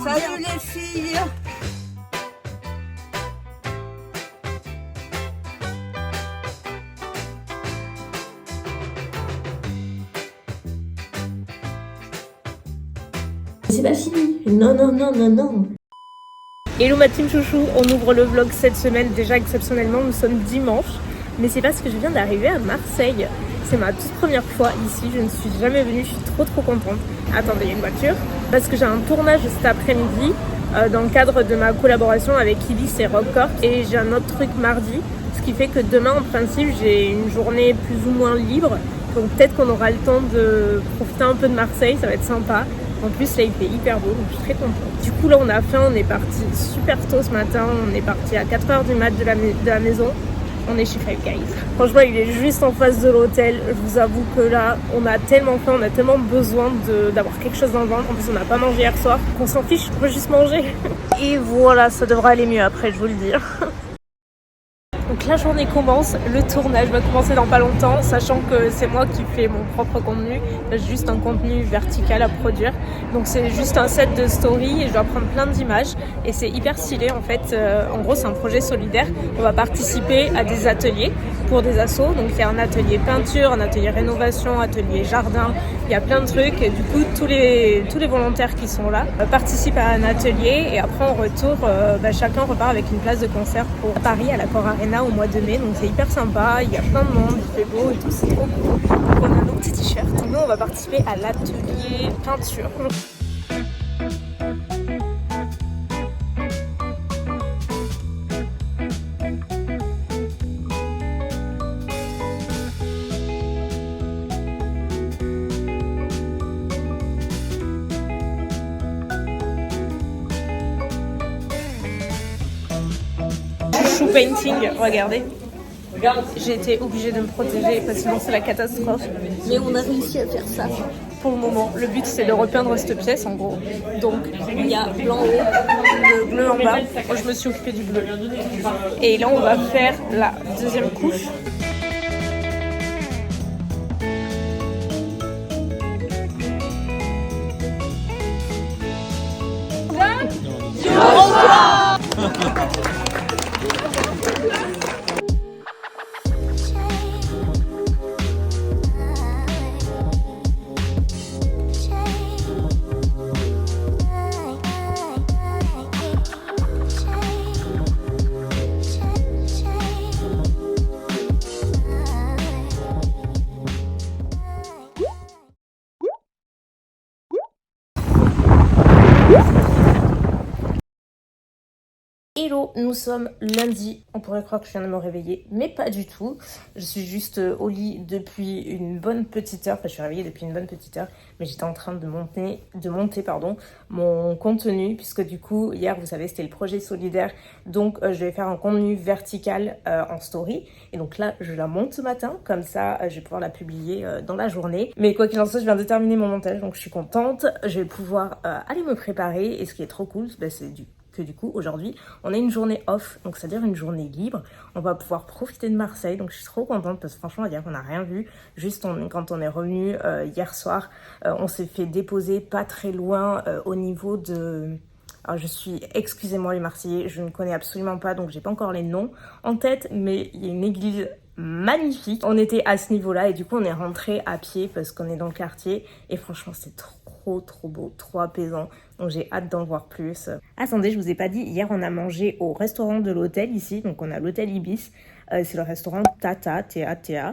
Salut les filles. C'est pas fini. Non, non, non, non, non. Hello ma team chouchou, on ouvre le vlog cette semaine. Déjà exceptionnellement, nous sommes dimanche. Mais c'est parce que je viens d'arriver à Marseille. C'est ma toute première fois ici, je ne suis jamais venue, je suis trop contente. Attendez, il y a une voiture. Parce que j'ai un tournage cet après-midi dans le cadre de ma collaboration avec Ibis et Rockcorp. Et j'ai un autre truc mardi, ce qui fait que demain en principe j'ai une journée plus ou moins libre. Donc peut-être qu'on aura le temps de profiter un peu de Marseille, ça va être sympa. En plus là il fait hyper beau, donc je suis très contente. Du coup là on a faim, on est parti super tôt ce matin, on est parti à 4h du mat de la maison. On est chez Five Guys. Franchement il est juste en face de l'hôtel. Je vous avoue que là on a tellement faim, on a tellement besoin d'avoir quelque chose dans le ventre. En plus on n'a pas mangé hier soir, qu'on s'en fiche, on peut juste manger. Et voilà, ça devrait aller mieux après, je vous le dis. Donc la journée commence, le tournage va commencer dans pas longtemps, sachant que c'est moi qui fais mon propre contenu. J'ai juste un contenu vertical à produire. Donc c'est juste un set de story et je dois prendre plein d'images. Et c'est hyper stylé en fait. En gros c'est un projet solidaire. On va participer à des ateliers pour des assos. Donc il y a un atelier peinture, un atelier rénovation, atelier jardin. Il y a plein de trucs. Et du coup tous les volontaires qui sont là participent à un atelier. Et après en retour, chacun repart avec une place de concert pour Paris à l'Accor Arena au mois de mai, donc c'est hyper sympa, il y a plein de monde, il fait beau et tout, c'est trop cool. Donc on a nos petits t-shirts. Nous on va participer à l'atelier peinture. Shoe painting, regardez. J'ai été obligée de me protéger parce que sinon c'est la catastrophe. Mais on a réussi à faire ça. Pour le moment, le but c'est de repeindre cette pièce en gros. Donc il y a blanc en haut, le bleu en bas. Moi je me suis occupée du bleu. Et là on va faire la deuxième couche. Hello, nous sommes lundi. On pourrait croire que je viens de me réveiller, mais pas du tout. Je suis juste au lit depuis une bonne petite heure. Enfin, je suis réveillée depuis une bonne petite heure, mais j'étais en train de monter mon contenu, puisque du coup, hier, vous savez, c'était le projet solidaire. Donc, je vais faire un contenu vertical en story. Et donc là, je la monte ce matin. Comme ça, je vais pouvoir la publier dans la journée. Mais quoi qu'il en soit, je viens de terminer mon montage, donc je suis contente. Je vais pouvoir aller me préparer. Et ce qui est trop cool, c'est que du coup aujourd'hui on a une journée off, donc c'est à dire une journée libre. On va pouvoir profiter de Marseille, donc je suis trop contente parce que franchement hier on n'a rien vu. Juste quand on est revenu hier soir, on s'est fait déposer pas très loin au niveau de... Alors excusez-moi les Marseillais, je ne connais absolument pas, donc j'ai pas encore les noms en tête, mais il y a une église magnifique. On était à ce niveau-là et du coup on est rentré à pied parce qu'on est dans le quartier et franchement c'est trop beau, trop apaisant. Donc j'ai hâte d'en voir plus. Attendez, je vous ai pas dit, hier on a mangé au restaurant de l'hôtel ici, donc on a l'hôtel Ibis. C'est le restaurant Tata.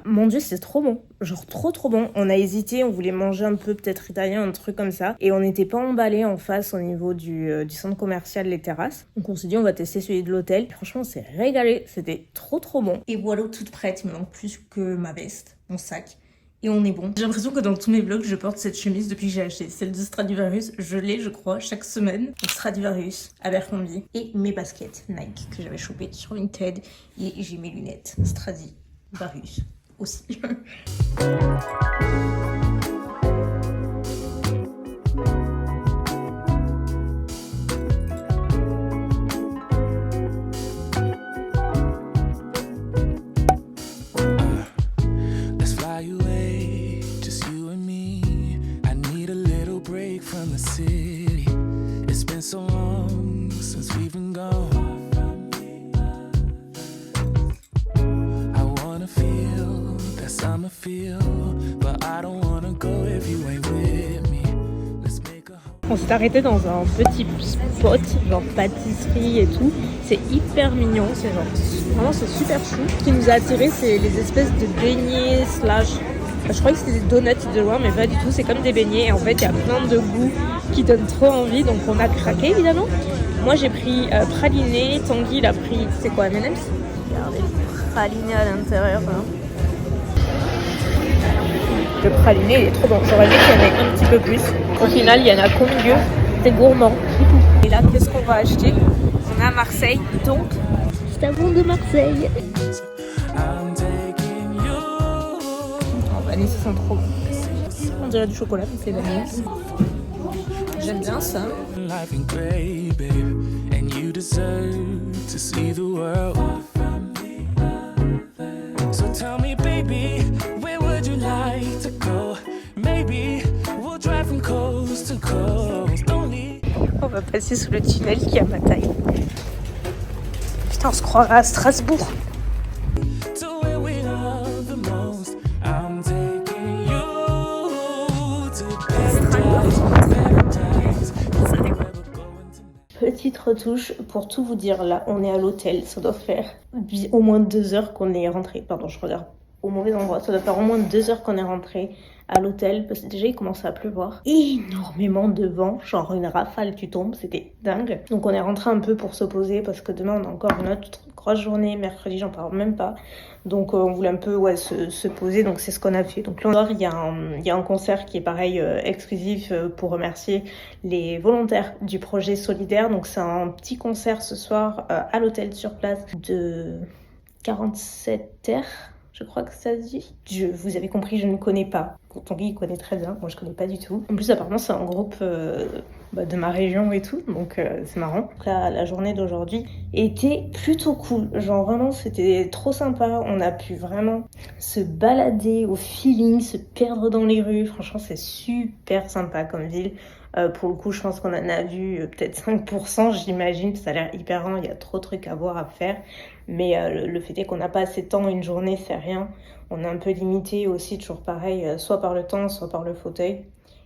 Mon dieu, c'est trop bon. Genre trop bon. On a hésité, on voulait manger un peu peut-être italien, un truc comme ça. Et on n'était pas emballé en face au niveau du centre commercial, les terrasses. Donc on s'est dit on va tester celui de l'hôtel. Franchement, on s'est régalé. C'était trop bon. Et voilà, toute prête. Il me manque plus que ma veste, mon sac. Et on est bon. J'ai l'impression que dans tous mes vlogs, je porte cette chemise depuis que j'ai acheté. Celle de Stradivarius, je l'ai, je crois, chaque semaine. Donc Stradivarius, Abercrombie. Et mes baskets Nike que j'avais chopées sur Vinted. Et j'ai mes lunettes Stradivarius aussi. From the city, it's been so I'ma feel, but I don't wanna go if you ain't with me. Let's make a On s'est arrêté dans un petit spot, genre pâtisserie et tout. C'est hyper mignon, c'est genre vraiment c'est super chou. Ce qui nous a attiré, c'est les espèces de beignets slash. Je croyais que c'était des donuts de loin, mais pas du tout. C'est comme des beignets. Et en fait, il y a plein de goûts qui donnent trop envie. Donc on a craqué évidemment. Moi j'ai pris praliné, Tanguy il a pris, c'est quoi, M&M's? Regardez le praliné à l'intérieur. Hein. Le praliné il est trop bon. J'aurais dit qu'il y en avait un petit peu plus. Au final, il y en a qu'au milieu. C'est gourmand. Et là, qu'est-ce qu'on va acheter? On est à Marseille, donc savon de Marseille. I'm taking you. Oh, vanille, ça sent trop bon. On dirait du chocolat, mais c'est vanille. J'aime bien ça. Life ain't great, babe, and you deserve to see the world. So tell me, baby, where would you like to go? Maybe we'll drive from coast to coast. Don't need. On va passer sous le tunnel qui est à ma taille. Putain, on se croirait à Strasbourg. To where we love the most. I'm taking you to paradise. We're going tonight. Petite retouche pour tout vous dire, là on est à l'hôtel, ça doit faire au moins 2 heures qu'on est rentré. Pardon, je regarde au mauvais endroit, ça doit faire au moins 2 heures qu'on est rentré à l'hôtel parce que déjà il commençait à pleuvoir. Énormément de vent, genre une rafale tu tombes, c'était dingue. Donc on est rentré un peu pour se poser parce que demain on a encore une autre grosse journée, mercredi j'en parle même pas. Donc on voulait un peu se poser, donc c'est ce qu'on a fait. Donc là il y a un concert qui est pareil exclusif pour remercier les volontaires du projet solidaire. Donc c'est un petit concert ce soir à l'hôtel sur place de 47 heures. Je crois que ça se dit. Vous avez compris, je ne connais pas. Tanguy, il connaît très bien. Moi, je connais pas du tout. En plus, apparemment, c'est un groupe de ma région et tout. Donc, c'est marrant. Donc, là, la journée d'aujourd'hui était plutôt cool. Genre, vraiment, c'était trop sympa. On a pu vraiment se balader au feeling, se perdre dans les rues. Franchement, c'est super sympa comme ville. Pour le coup, je pense qu'on en a vu peut-être 5%, j'imagine. Ça a l'air hyper grand, il y a trop de trucs à voir, à faire. Mais le fait est qu'on n'a pas assez de temps, une journée, c'est rien. On est un peu limité aussi, toujours pareil, soit par le temps, soit par le fauteuil.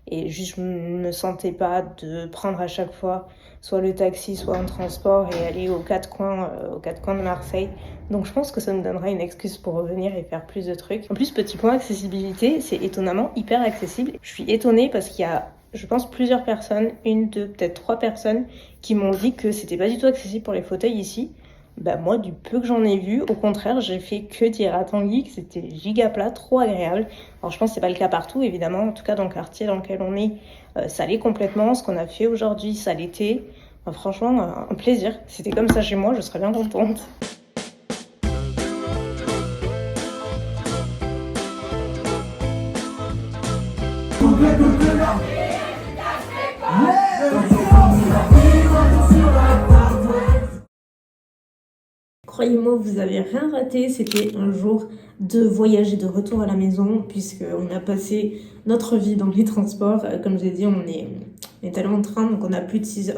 Et juste, je me sentais pas de prendre à chaque fois soit le taxi, soit un transport et aller aux quatre coins de Marseille. Donc je pense que ça nous donnera une excuse pour revenir et faire plus de trucs. En plus, petit point accessibilité, c'est étonnamment hyper accessible. Je suis étonnée parce qu'il y a, je pense, plusieurs personnes, 1, 2, peut-être 3 personnes qui m'ont dit que c'était pas du tout accessible pour les fauteuils ici. Bah moi, du peu que j'en ai vu, au contraire, j'ai fait que dire à Tanguy que c'était giga plat, trop agréable. Alors je pense que c'est pas le cas partout, évidemment. En tout cas, dans le quartier dans lequel on est, ça l'est complètement. Ce qu'on a fait aujourd'hui, ça l'était. Enfin, franchement, un plaisir. Si c'était comme ça chez moi, je serais bien contente. Croyez-moi, vous avez rien raté, c'était un jour de voyage et de retour à la maison puisqu'on a passé notre vie dans les transports. Comme j'ai dit, on est allé en train, donc on avait plus de 6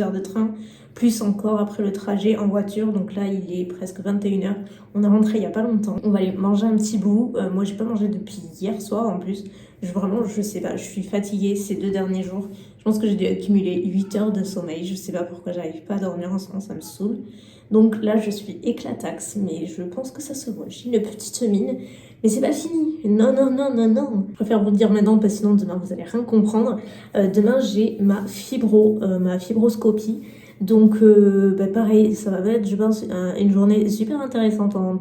heures de train, plus encore après le trajet en voiture. Donc là, il est presque 21h. On est rentré il y a pas longtemps. On va aller manger un petit bout. Moi, j'ai pas mangé depuis hier soir en plus. Je sais pas, je suis fatiguée ces 2 derniers jours. Je pense que j'ai dû accumuler 8 heures de sommeil. Je sais pas pourquoi j'arrive pas à dormir en ce moment, ça me saoule. Donc là, je suis éclataxe, mais je pense que ça se voit. J'ai une petite mine, mais c'est pas fini. Non. Je préfère vous le dire maintenant, parce que sinon demain, vous allez rien comprendre. Demain, j'ai ma fibroscopie. Donc, pareil, ça va être, je pense, une journée super intéressante en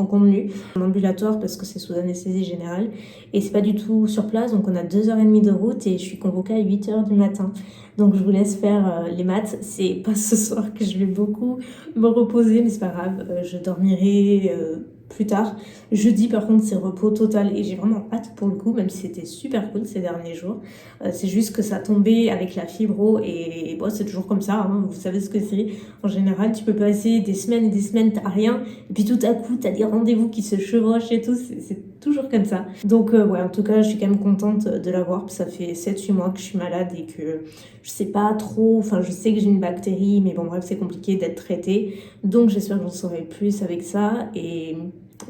contenu, en ambulatoire parce que c'est sous anesthésie générale et c'est pas du tout sur place, donc on a 2h30 de route et je suis convoquée à 8h du matin. Donc je vous laisse faire les maths. C'est pas ce soir que je vais beaucoup me reposer, mais c'est pas grave, je dormirai plus tard. Jeudi par contre c'est repos total et j'ai vraiment hâte pour le coup, même si c'était super cool ces derniers jours. C'est juste que ça tombait avec la fibro et bon, c'est toujours comme ça, hein, vous savez ce que c'est. En général tu peux passer des semaines et des semaines, t'as rien, et puis tout à coup t'as des rendez-vous qui se chevauchent et tout, c'est toujours comme ça. Donc ouais, en tout cas je suis quand même contente de l'avoir, ça fait 7-8 mois que je suis malade et que je sais pas trop, enfin je sais que j'ai une bactérie, mais bon bref c'est compliqué d'être traitée, donc j'espère que j'en saurai plus avec ça. Et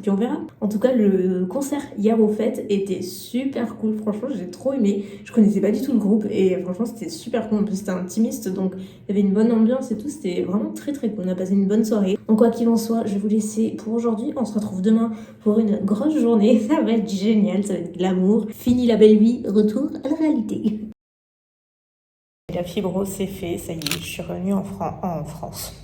Puis on verra. En tout cas, le concert hier aux fêtes était super cool. Franchement, j'ai trop aimé. Je connaissais pas du tout le groupe et franchement, c'était super cool. En plus, c'était intimiste, donc il y avait une bonne ambiance et tout. C'était vraiment très très cool. On a passé une bonne soirée. Donc quoi qu'il en soit, je vais vous laisser pour aujourd'hui. On se retrouve demain pour une grosse journée. Ça va être génial, ça va être de l'amour. Fini la belle vie, retour à la réalité. La fibro c'est fait, ça y est, je suis revenue en France.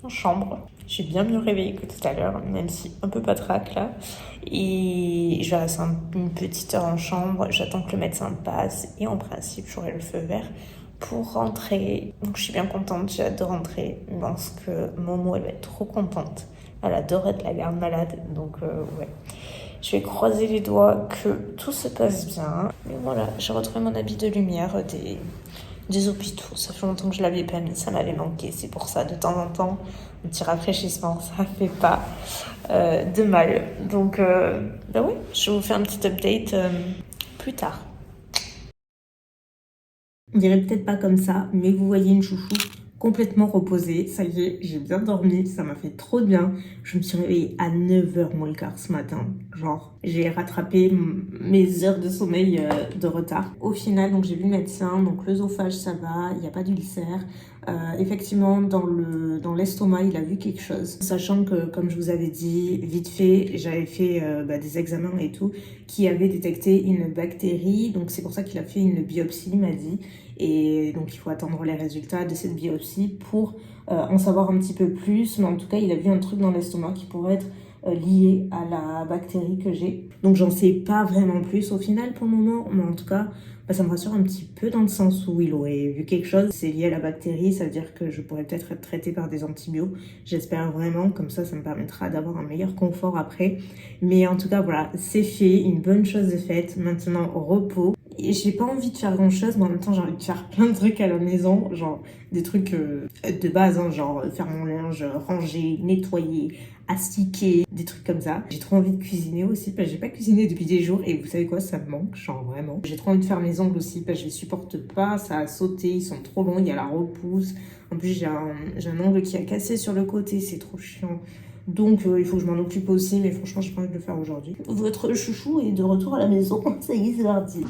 En chambre. Je suis bien mieux réveillée que tout à l'heure, même si un peu patraque là. Et je vais rester une petite heure en chambre, j'attends que le médecin passe et en principe j'aurai le feu vert pour rentrer. Donc je suis bien contente, j'ai hâte de rentrer. Je pense que Momo elle va être trop contente. Elle adore être la garde malade, donc ouais. Je vais croiser les doigts que tout se passe bien. Mais voilà, j'ai retrouvé mon habit de lumière des hôpitaux. Ça fait longtemps que je l'avais pas mis, ça m'avait manqué. C'est pour ça, de temps en temps, un petit rafraîchissement, ça fait pas de mal. Donc, bah oui, je vais vous faire un petit update plus tard. On dirait peut-être pas comme ça, mais vous voyez une chouchou complètement reposée. Ça y est, j'ai bien dormi, ça m'a fait trop de bien. Je me suis réveillée à 9h moins le quart ce matin. Genre, j'ai rattrapé mes heures de sommeil de retard. Au final, donc j'ai vu le médecin, donc l'œsophage ça va, il n'y a pas d'ulcère. Effectivement, dans l'estomac, il a vu quelque chose. Sachant que, comme je vous avais dit, vite fait, j'avais fait des examens et tout, qui avaient détecté une bactérie. Donc c'est pour ça qu'il a fait une biopsie, il m'a dit. Et donc il faut attendre les résultats de cette biopsie pour en savoir un petit peu plus. Mais en tout cas, il a vu un truc dans l'estomac qui pourrait être lié à la bactérie que j'ai. Donc j'en sais pas vraiment plus au final pour le moment. Mais en tout cas, ça me rassure un petit peu dans le sens où il aurait vu quelque chose. C'est lié à la bactérie, ça veut dire que je pourrais peut-être être traitée par des antibiotiques. J'espère vraiment, comme ça me permettra d'avoir un meilleur confort après. Mais en tout cas, voilà, c'est fait, une bonne chose de faite. Maintenant, au repos. Et j'ai pas envie de faire grand chose, mais en même temps j'ai envie de faire plein de trucs à la maison, genre des trucs de base, hein, genre faire mon linge, ranger, nettoyer, astiquer, des trucs comme ça. J'ai trop envie de cuisiner aussi, parce que j'ai pas cuisiné depuis des jours et vous savez quoi, ça me manque, genre vraiment. J'ai trop envie de faire mes ongles aussi, parce que je les supporte pas, ça a sauté, ils sont trop longs, il y a la repousse. En plus j'ai un ongle qui a cassé sur le côté, c'est trop chiant. Donc il faut que je m'en occupe aussi, mais franchement j'ai pas envie de le faire aujourd'hui. Votre chouchou est de retour à la maison, ça y est, c'est parti.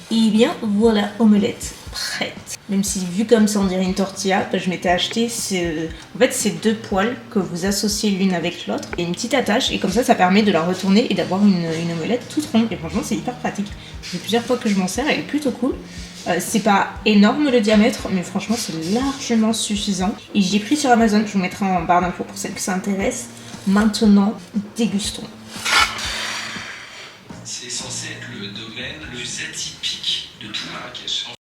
Et bien voilà, omelette prête. Même si vu comme ça on dirait une tortilla, je m'étais acheté ces deux poêles que vous associez l'une avec l'autre et une petite attache et comme ça permet de la retourner et d'avoir une omelette toute ronde et franchement c'est hyper pratique. Ça fait plusieurs fois que je m'en sers, elle est plutôt cool. C'est pas énorme le diamètre mais franchement c'est largement suffisant et j'ai pris sur Amazon, je vous mettrai en barre d'infos pour celles qui s'intéressent. Maintenant dégustons. C'est censé être le domaine le plus atypique de tout Marrakech.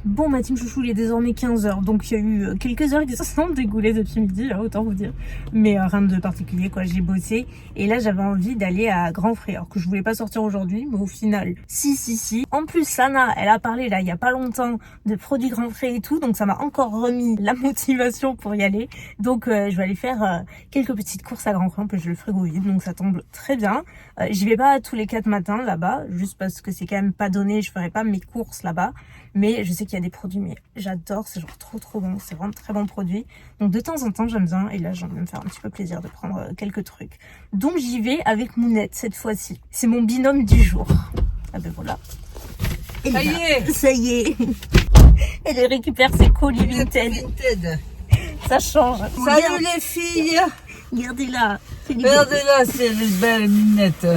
Bon, ma team chouchou, il est désormais 15h, donc il y a eu quelques heures qui se sont dégoulées depuis midi, hein, autant vous dire. Mais rien de particulier, quoi, j'ai bossé. Et là, j'avais envie d'aller à Grand Frais, alors que je voulais pas sortir aujourd'hui, mais au final, si. En plus, Sana, elle a parlé, là, il y a pas longtemps, de produits Grand Frais et tout, donc ça m'a encore remis la motivation pour y aller. Donc, je vais aller faire quelques petites courses à Grand Frais, en plus, j'ai le frigo vide, donc ça tombe très bien. J'y vais pas tous les 4 matins, là-bas, juste parce que c'est quand même pas donné, je ferai pas mes courses là-bas. Mais je sais qu'il y a des produits, mais j'adore, c'est genre trop bon, c'est vraiment très bon produit. Donc de temps en temps j'aime bien, et là j'ai envie de me faire un petit peu plaisir de prendre quelques trucs. Donc j'y vais avec Mounette cette fois-ci. C'est mon binôme du jour. Ah ben voilà. Et ça y est. Ça y est. Elle récupère ses colis Vinted. Ça change. Salut les filles. Regardez-la. Regardez-là, c'est les belles minettes.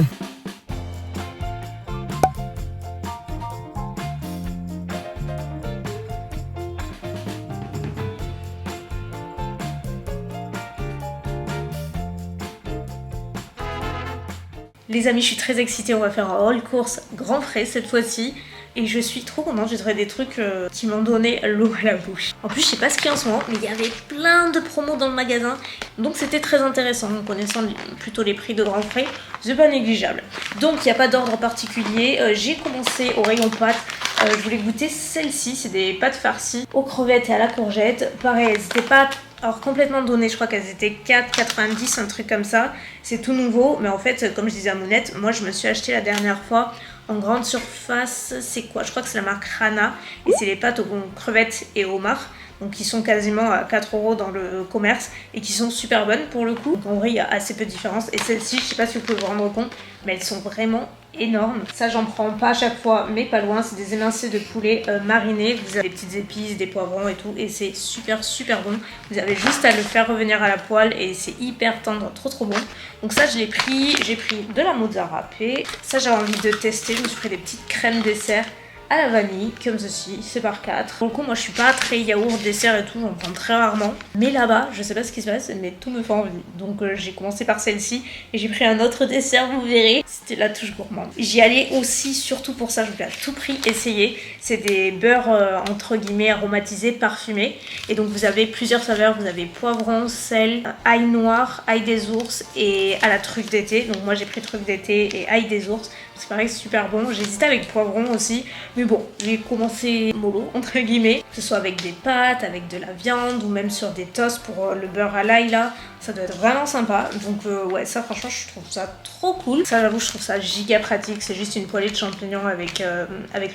Les amis, je suis très excitée, on va faire un haul course Grand Frais cette fois-ci. et je suis trop contente. J'ai trouvé des trucs qui m'ont donné l'eau à la bouche. En plus je sais pas ce qu'il y a en ce moment, mais il y avait plein de promos dans le magasin, donc c'était très intéressant. En connaissant plutôt les prix de Grand Frais, c'est pas négligeable. Donc il n'y a pas d'ordre particulier. J'ai commencé au rayon pâtes. Je voulais goûter celle-ci, c'est des pâtes farcies aux crevettes et à la courgette. Pareil, elles n'étaient pas complètement données, je crois qu'elles étaient 4,90, un truc comme ça. C'est tout nouveau, mais en fait, comme je disais à Mounette, moi je me suis acheté la dernière fois en grande surface, c'est quoi? Je crois que c'est la marque Rana, et c'est les pâtes aux crevettes et au homard. Donc qui sont quasiment à 4 € dans le commerce et qui sont super bonnes pour le coup. Donc en vrai il y a assez peu de différence. Et celles-ci, je sais pas si vous pouvez vous rendre compte, mais elles sont vraiment énormes. Ça j'en prends pas à chaque fois, mais pas loin. C'est des émincés de poulet marinés. Vous avez des petites épices, des poivrons et tout, et c'est super bon. Vous avez juste à le faire revenir à la poêle et c'est hyper tendre, trop bon. Donc ça je l'ai pris. J'ai pris de la mozzarella râpée. Ça j'avais envie de tester. Je me suis pris des petites crèmes dessert à la vanille, comme ceci, c'est par 4. Pour le coup, moi je suis pas très yaourt, dessert et tout, j'en prends très rarement. Mais là-bas, je sais pas ce qui se passe, mais tout me fait envie. Donc j'ai commencé par celle-ci et j'ai pris un autre dessert, vous verrez. C'était la touche gourmande. J'y allais aussi, surtout pour ça, je voulais à tout prix essayer. C'est des beurres, entre guillemets, aromatisés, parfumés. Et donc vous avez plusieurs saveurs, vous avez poivron, sel, ail noir, ail des ours et à la truffe d'été. Donc moi j'ai pris truffe d'été et ail des ours. C'est pareil, super bon. J'hésitais avec poivron aussi. Mais bon, j'ai commencé mollo, entre guillemets. Que ce soit avec des pâtes, avec de la viande ou même sur des toasts pour le beurre à l'ail là. Ça doit être vraiment sympa. Donc ouais, ça franchement, je trouve ça trop cool. Ça, j'avoue, je trouve ça giga pratique. C'est juste une poêlée de champignons avec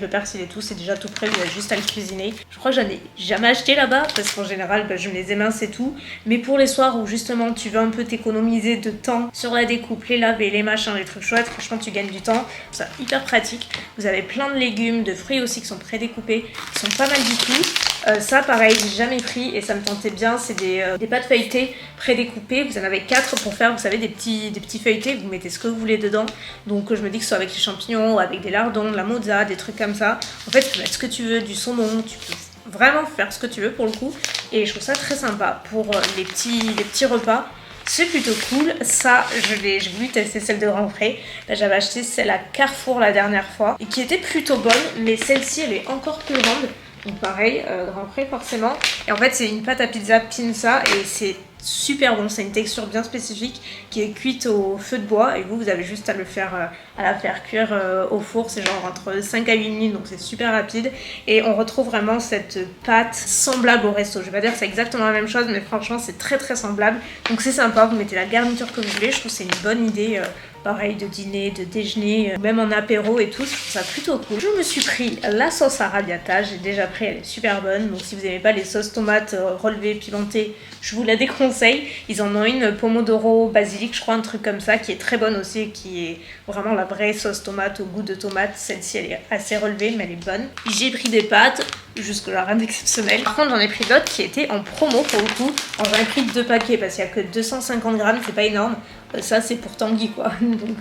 le persil et tout. C'est déjà tout prêt, il y a juste à le cuisiner. Je crois que j'en ai jamais acheté là-bas parce qu'en général, je me les émince et tout. Mais pour les soirs où justement tu veux un peu t'économiser de temps sur la découpe, les laver, les machins, les trucs chouettes, franchement, tu gagnes du temps. Ça hyper pratique. Vous avez plein de légumes, de fruits aussi qui sont prédécoupés, qui sont pas mal du tout. Ça pareil, j'ai jamais pris et ça me tentait bien. C'est des pâtes feuilletées prédécoupées. Vous en avez 4 pour faire, vous savez, des petits feuilletés. Vous mettez ce que vous voulez dedans. Donc je me dis que ce soit avec les champignons, avec des lardons, de la mozza, des trucs comme ça. En fait, tu peux mettre ce que tu veux, du saumon, tu peux vraiment faire ce que tu veux pour le coup. Et je trouve ça très sympa pour les petits repas. C'est plutôt cool. Ça, j'ai voulu tester celle de Grand Frais. Là, j'avais acheté celle à Carrefour la dernière fois et qui était plutôt bonne, mais celle-ci, elle est encore plus grande. Donc pareil, Grand Frais forcément. Et en fait, c'est une pâte à pizza pinza et c'est super bon. C'est une texture bien spécifique qui est cuite au feu de bois et vous avez juste à la faire cuire au four. C'est genre entre 5 à 8 minutes, donc c'est super rapide. Et on retrouve vraiment cette pâte semblable au resto. Je vais pas dire que c'est exactement la même chose, mais franchement, c'est très semblable. Donc c'est sympa, vous mettez la garniture que vous voulez. Je trouve que c'est une bonne idée. Pareil, de dîner, de déjeuner, même en apéro et tout, je trouve ça plutôt cool. Je me suis pris la sauce arrabbiata, j'ai déjà pris, elle est super bonne. Donc si vous n'aimez pas les sauces tomates relevées, pimentées, je vous la déconseille. Ils en ont une pomodoro basilic, je crois, un truc comme ça, qui est très bonne aussi, qui est vraiment la vraie sauce tomate au goût de tomate. Celle-ci, elle est assez relevée, mais elle est bonne. J'ai pris des pâtes, jusque-là rien d'exceptionnel. Par contre, j'en ai pris d'autres qui étaient en promo pour le coup. Alors, j'en ai pris 2 paquets parce qu'il n'y a que 250 grammes, c'est pas énorme. Ça, c'est pour Tanguy, quoi. Donc,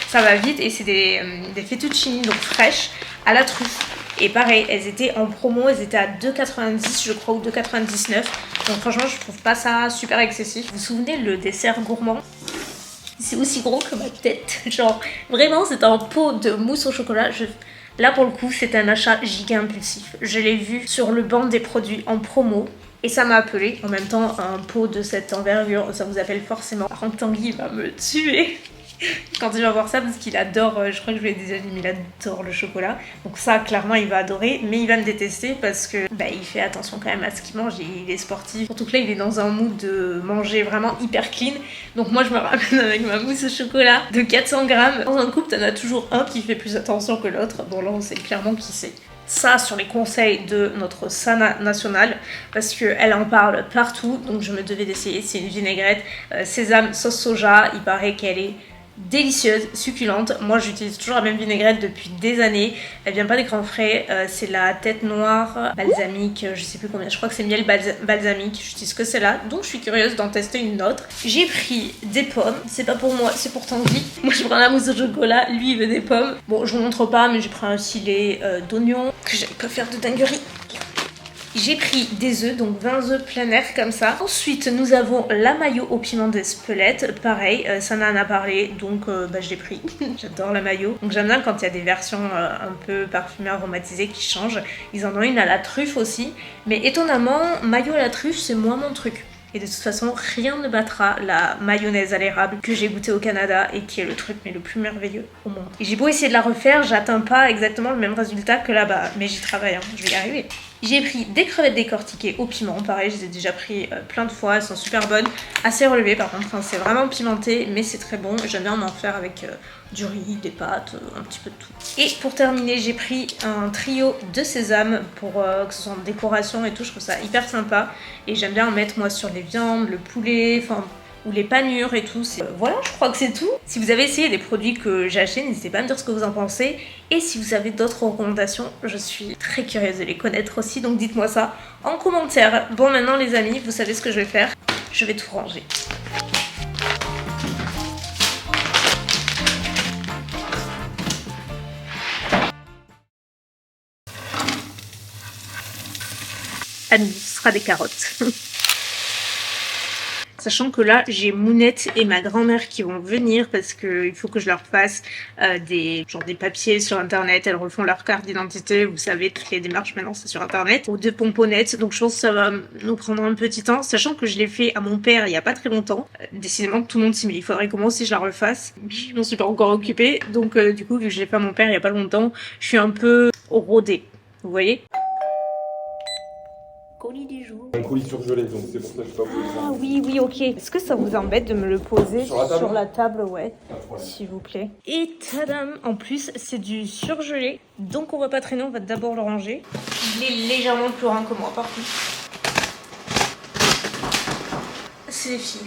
ça va vite. Et c'est des fettuccini, donc fraîches, à la truffe. Et pareil, elles étaient en promo, elles étaient à 2,90 je crois, ou 2,99. Donc, franchement, je trouve pas ça super excessif. Vous vous souvenez, le dessert gourmand? C'est aussi gros que ma tête. Genre, vraiment, c'est un pot de mousse au chocolat. Là, pour le coup, c'est un achat giga impulsif. Je l'ai vu sur le banc des produits en promo. Et ça m'a appelé. En même temps, un pot de cette envergure, ça vous appelle forcément. Par contre, Tanguy va me tuer quand il va voir ça parce qu'il adore, je crois que je lui ai déjà dit, mais il adore le chocolat. Donc ça, clairement, il va adorer. Mais il va me détester parce que il fait attention quand même à ce qu'il mange. Il est sportif. Surtout que là, il est dans un mood de manger vraiment hyper clean. Donc moi, je me ramène avec ma mousse au chocolat de 400 grammes. Dans un couple, t'en as toujours un qui fait plus attention que l'autre. Bon, là, on sait clairement qui c'est. Ça sur les conseils de notre Sana nationale parce qu'elle en parle partout, donc je me devais d'essayer. C'est une vinaigrette sésame sauce soja, il paraît qu'elle est délicieuse, succulente. Moi j'utilise toujours la même vinaigrette depuis des années. Elle vient pas des Grands Frais, c'est la tête noire balsamique, je sais plus combien, je crois que c'est miel balsamique. J'utilise que celle-là, donc je suis curieuse d'en tester une autre. J'ai pris des pommes, c'est pas pour moi, c'est pour Tanguy. Moi je prends la mousse au chocolat, lui il veut des pommes. Bon, je vous montre pas, mais j'ai pris un filet d'oignons que j'avais pas faire de dinguerie. J'ai pris des œufs, donc 20 œufs plein air comme ça. Ensuite, nous avons la mayo au piment d'Espelette. Pareil, Sana en a parlé, donc je l'ai pris. J'adore la mayo. Donc j'aime bien quand il y a des versions un peu parfumées, aromatisées qui changent. Ils en ont une à la truffe aussi. Mais étonnamment, mayo à la truffe, c'est moins mon truc. Et de toute façon, rien ne battra la mayonnaise à l'érable que j'ai goûtée au Canada et qui est le truc mais le plus merveilleux au monde. Et j'ai beau essayer de la refaire, j'atteins pas exactement le même résultat que là-bas. Mais j'y travaille, hein, je vais y arriver. J'ai pris des crevettes décortiquées au piment, pareil, je les ai déjà pris plein de fois, elles sont super bonnes, assez relevées par contre, hein, c'est vraiment pimenté, mais c'est très bon, j'aime bien en faire avec du riz, des pâtes, un petit peu de tout. Et pour terminer, j'ai pris un trio de sésame pour que ce soit en décoration et tout, je trouve ça hyper sympa, et j'aime bien en mettre moi sur les viandes, le poulet, enfin... ou les panures et tout. Voilà, je crois que c'est tout. Si vous avez essayé des produits que j'ai achetés, n'hésitez pas à me dire ce que vous en pensez. Et si vous avez d'autres recommandations, je suis très curieuse de les connaître aussi. Donc dites-moi ça en commentaire. Bon, maintenant les amis, vous savez ce que je vais faire. Je vais tout ranger. À midi, ce sera des carottes. Sachant que là, j'ai Mounette et ma grand-mère qui vont venir parce qu'il faut que je leur fasse des papiers sur internet. Elles refont leur carte d'identité. Vous savez, toutes les démarches maintenant, c'est sur internet. Ou de pomponnettes. Donc je pense que ça va nous prendre un petit temps. Sachant que je l'ai fait à mon père il y a pas très longtemps. Décidément, tout le monde s'y met. Il faudrait que moi aussi je la refasse. Je m'en suis pas encore occupée. Donc du coup, vu que je l'ai fait à mon père il y a pas longtemps, je suis un peu rodée. Vous voyez ? Colis du jour. Un colis surgelé, donc c'est pour ça que je sais pas. Ah oui, oui, ok. Est-ce que ça vous embête de me le poser sur la table, ouais, s'il vous plaît. Et tadam, en plus, c'est du surgelé, donc on va pas traîner, on va d'abord le ranger. Il est légèrement plus grand que moi, par contre. C'est les filles.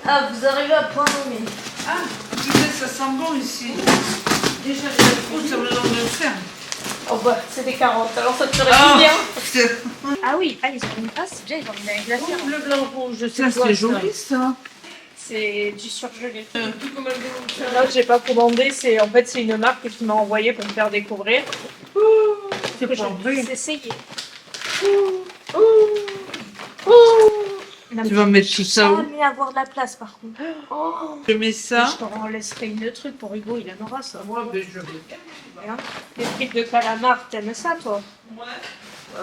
Ah, vous arrivez à point nommé. Ah, tu sais, ça sent bon ici. Déjà, ça me donne de faire. Oh bah, c'est des carottes, alors ça te ferait Ah, bien. Ah oui, ah, ils ont une passe, c'est bien, ils ont mis avec la glacière. bleu, blanc, rouge, c'est joli ça. C'est du surgelé. Là, j'ai pas commandé, c'est une marque qui m'a envoyé pour me faire découvrir. C'est pas vrai. C'est essayé. Tu vas mettre tout ça où? Mais avoir de la place par contre. Oh. Je mets ça. Je t'en laisserai une truc pour Hugo, il aimera ça. Ouais, mais je veux. Hein, les frites de calamar, t'aimes ça toi? Ouais.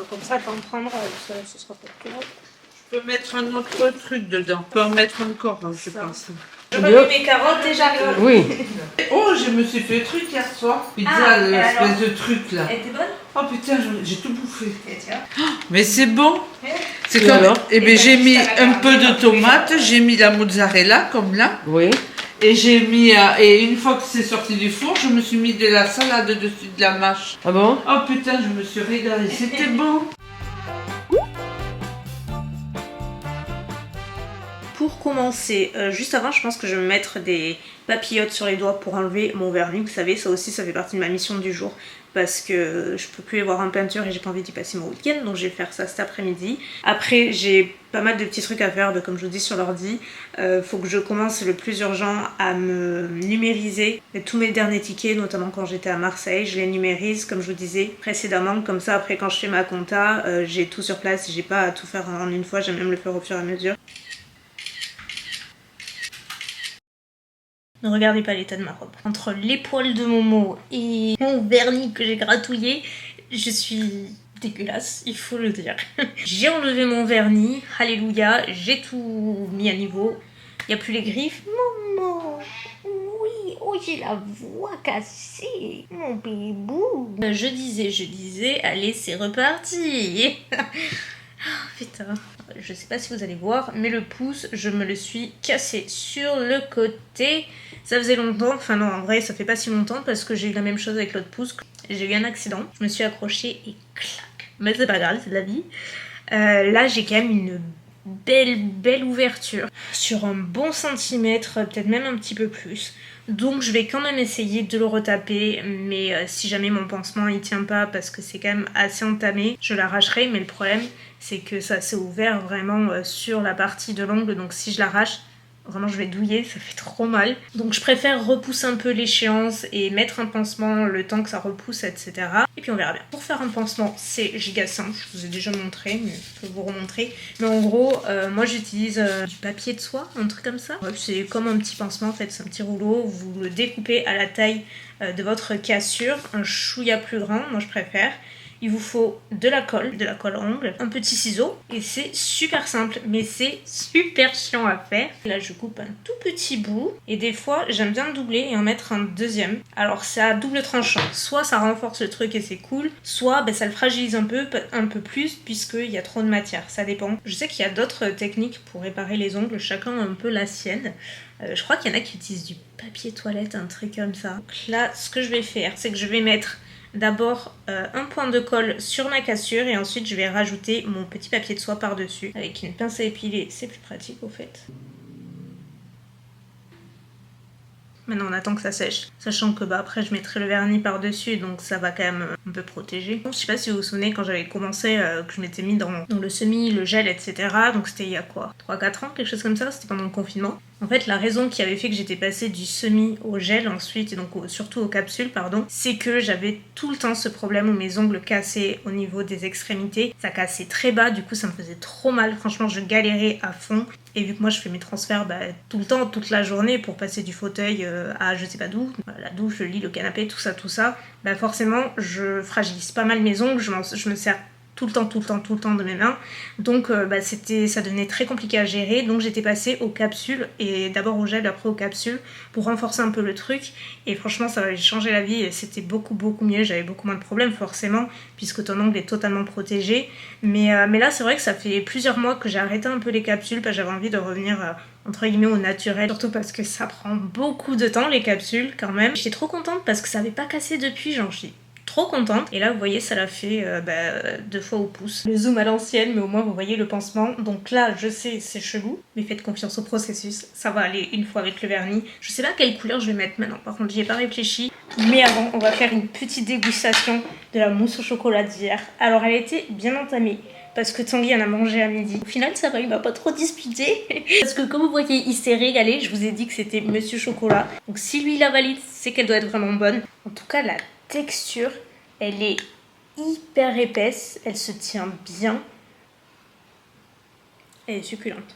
Comme ça, t'en prendras, ce sera pas plus grave. Je peux mettre un autre truc dedans. Je peux en mettre encore, hein, je pense. Je remets mes carottes et j'arrive. Oui. Oh, je me suis fait le truc hier soir. Pizza, l'espèce de truc là. Elle était bonne? Oh putain, j'ai tout bouffé. Et tiens. Mais c'est bon. C'est Et comme. alors Eh bien, j'ai mis un peu de tomate, j'ai mis la mozzarella comme là. Oui. Et j'ai mis. Et une fois que c'est sorti du four, je me suis mis de la salade dessus de la mâche. Ah bon? Oh putain, je me suis régalée. C'était bon. Pour commencer, juste avant, je pense que je vais me mettre des papillotes sur les doigts pour enlever mon vernis. Vous savez, ça aussi, ça fait partie de ma mission du jour parce que je peux plus les voir en peinture et j'ai pas envie d'y passer mon week-end, donc je vais faire ça cet après-midi. Après, j'ai pas mal de petits trucs à faire, comme je vous dis sur l'ordi. Faut que je commence le plus urgent à me numériser tous mes derniers tickets, notamment quand j'étais à Marseille. Je les numérise, comme je vous disais précédemment, comme ça après quand je fais ma compta, j'ai tout sur place, j'ai pas à tout faire en une fois, j'aime même le faire au fur et à mesure. Ne regardez pas l'état de ma robe. Entre les poils de Momo et mon vernis que j'ai gratouillé, je suis dégueulasse, il faut le dire. J'ai enlevé mon vernis, alléluia, j'ai tout mis à niveau. Il n'y a plus les griffes. Maman, oui, oh j'ai la voix cassée, mon bébou. Je disais, allez c'est reparti. Oh, putain, je sais pas si vous allez voir, mais le pouce, je me le suis cassé sur le côté. Ça faisait longtemps, enfin non, en vrai, ça fait pas si longtemps parce que j'ai eu la même chose avec l'autre pouce. J'ai eu un accident, je me suis accrochée et clac. Mais c'est pas grave, c'est de la vie. Là, j'ai quand même une belle ouverture sur un bon centimètre, peut-être même un petit peu plus. Donc je vais quand même essayer de le retaper, mais si jamais mon pansement il tient pas parce que c'est quand même assez entamé, je l'arracherai. Mais le problème c'est que ça s'est ouvert vraiment sur la partie de l'ongle, donc si je l'arrache, Vraiment, je vais douiller, ça fait trop mal. Donc je préfère repousser un peu l'échéance et mettre un pansement le temps que ça repousse, etc. Et puis on verra bien. Pour faire un pansement, c'est giga simple. Je vous ai déjà montré, mais je peux vous remontrer. Mais en gros, moi j'utilise du papier de soie, un truc comme ça. Ouais, c'est comme un petit pansement en fait, c'est un petit rouleau. Vous le découpez à la taille de votre cassure, un chouïa plus grand, moi je préfère. Il vous faut de la colle ongle, un petit ciseau et c'est super simple mais c'est super chiant à faire. Là je coupe un tout petit bout et des fois j'aime bien doubler et en mettre un deuxième. Alors c'est à double tranchant, soit ça renforce le truc et c'est cool, soit ben, ça le fragilise un peu plus puisqu'il y a trop de matière, ça dépend. Je sais qu'il y a d'autres techniques pour réparer les ongles, chacun a un peu la sienne. Je crois qu'il y en a qui utilisent du papier toilette, un truc comme ça. Donc là ce que je vais faire c'est que je vais mettre d'abord un point de colle sur ma cassure et ensuite je vais rajouter mon petit papier de soie par dessus avec une pince à épiler, c'est plus pratique au fait. Maintenant on attend que ça sèche, sachant que bah, après je mettrai le vernis par dessus donc ça va quand même un peu protéger. Je sais pas si vous vous souvenez quand j'avais commencé que je m'étais mis dans le semis, le gel etc. Donc c'était il y a quoi 3-4 ans, quelque chose comme ça, c'était pendant le confinement. En fait la raison qui avait fait que j'étais passée du semis au gel ensuite et donc surtout aux capsules pardon, c'est que j'avais tout le temps ce problème où mes ongles cassaient au niveau des extrémités. Ça cassait très bas, du coup ça me faisait trop mal, franchement je galérais à fond. Et vu que moi je fais mes transferts tout le temps, toute la journée pour passer du fauteuil à je sais pas d'où, la douche, le lit, le canapé, tout ça, forcément je fragilise pas mal mes ongles, je me sers tout le temps de mes mains. Donc ça devenait très compliqué à gérer. Donc j'étais passée aux capsules et d'abord au gel, après aux capsules pour renforcer un peu le truc. Et franchement ça avait changé la vie et c'était beaucoup mieux. J'avais beaucoup moins de problèmes forcément puisque ton ongle est totalement protégé. Mais là c'est vrai que ça fait plusieurs mois que j'ai arrêté un peu les capsules parce que j'avais envie de revenir entre guillemets au naturel, surtout parce que ça prend beaucoup de temps les capsules quand même. J'étais trop contente parce que ça avait pas cassé depuis, j'en suis trop contente. Et là vous voyez ça l'a fait 2 fois au pouce. Le zoom à l'ancienne mais au moins vous voyez le pansement. Donc là je sais c'est chelou mais faites confiance au processus, ça va aller une fois avec le vernis. Je sais pas quelle couleur je vais mettre maintenant, par contre j'y ai pas réfléchi. Mais avant on va faire une petite dégustation de la mousse au chocolat d'hier. Alors elle était bien entamée parce que Tanguy en a mangé à midi. Au final ça va, il m'a pas trop disputé parce que comme vous voyez il s'est régalé. Je vous ai dit que c'était Monsieur Chocolat, donc si lui la valide c'est qu'elle doit être vraiment bonne. En tout cas la texture elle est hyper épaisse, elle se tient bien, elle est succulente,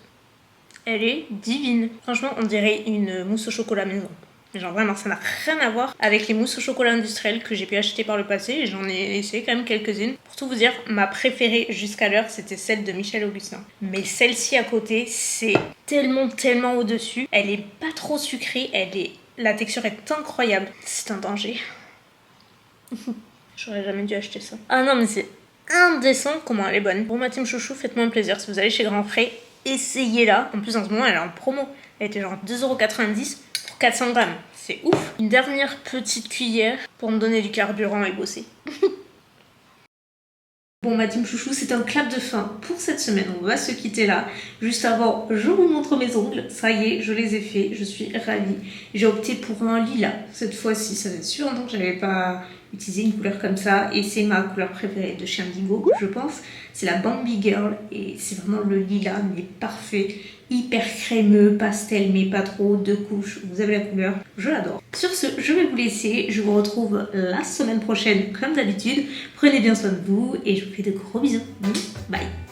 elle est divine. Franchement on dirait une mousse au chocolat maison. Genre vraiment ça n'a rien à voir avec les mousses au chocolat industrielles que j'ai pu acheter par le passé et j'en ai essayé quand même quelques-unes. Pour tout vous dire, ma préférée jusqu'à l'heure c'était celle de Michel Augustin. Mais celle-ci à côté c'est tellement au-dessus. Elle est pas trop sucrée, la texture est incroyable. C'est un danger. J'aurais jamais dû acheter ça. Ah non mais c'est indécent comment elle est bonne. Pour ma team chouchou, faites-moi un plaisir. Si vous allez chez Grand Frais, essayez-la. En plus en ce moment elle est en promo. Elle était genre 2,90€ pour 400 grammes. C'est ouf. Une dernière petite cuillère pour me donner du carburant et bosser. Bon ma team chouchou, c'est un clap de fin pour cette semaine, on va se quitter là. Juste avant, je vous montre mes ongles, ça y est, je les ai faits, je suis ravie. J'ai opté pour un lilas cette fois-ci, ça fait sûr longtemps que j'avais pas utilisé une couleur comme ça et c'est ma couleur préférée de chez Indigo, je pense. C'est la Bambi Girl et c'est vraiment le lilas mais parfait, hyper crémeux, pastel mais pas trop, 2 couches, vous avez la couleur, je l'adore. Sur ce, je vais vous laisser, je vous retrouve la semaine prochaine comme d'habitude. Prenez bien soin de vous et je vous fais de gros bisous. Bye.